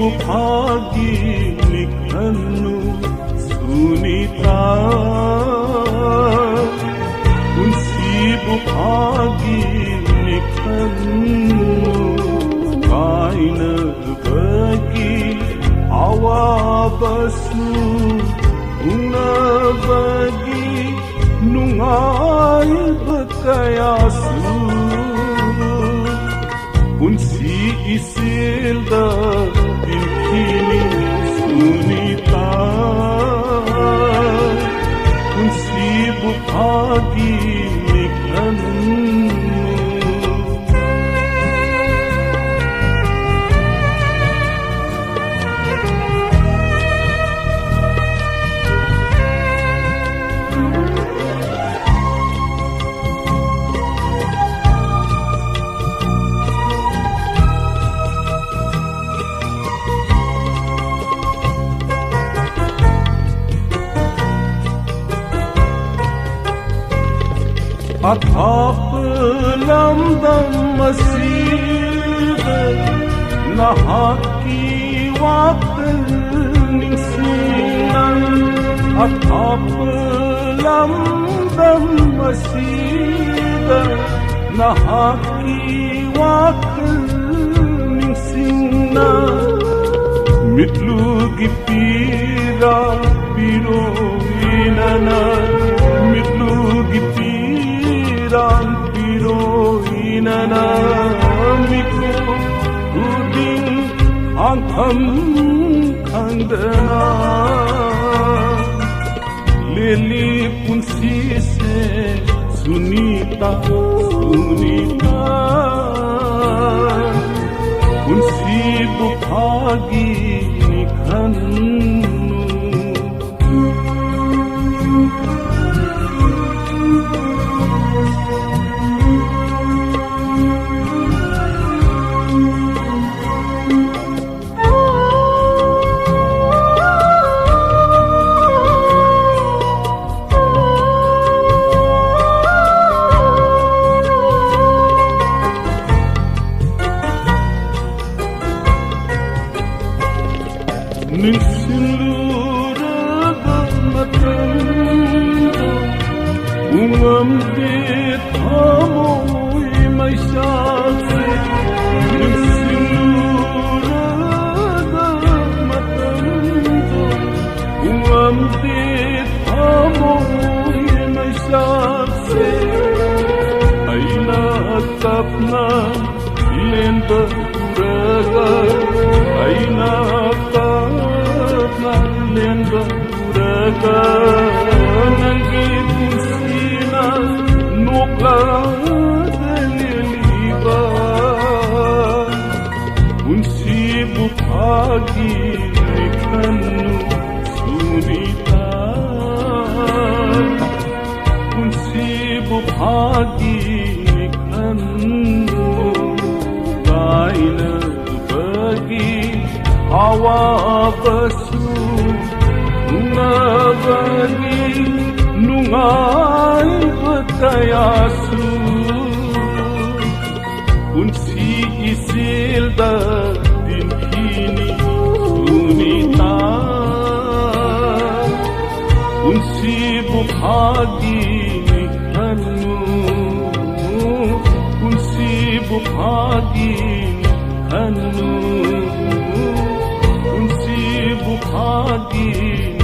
Bukhagi nikhanu sunita unsi bukhagi nikhanu kaina bagi awa basu una bagi nungai bakayasu unsi isilda kini sunita unsi bukhagi nikhanu Athap lamdam masjid nahaki waqt ningsinan Athap lamdam masjid nahaki waqt ningsinan mitlu gipira piro inana mitlu gipira piro inana mikro udin ankham khandana leli punsi se sunita punsi bukhagi nikhanu Nisiluraga matando umamde thamoy maishase Nisiluraga matando umamde thamoy maishase Aina tapna lenda uraga Aina lenda uraga nangi kusina nokla deliliba unsi bukhagi nikhanu sunita unsi bukhagi nikhanu kaina bagi awa basu nabagi nungai bakayasu unsi isilda dinkini sunita unsi bukhagi nikhanu unsi bukhagi nikhanu Bukhagi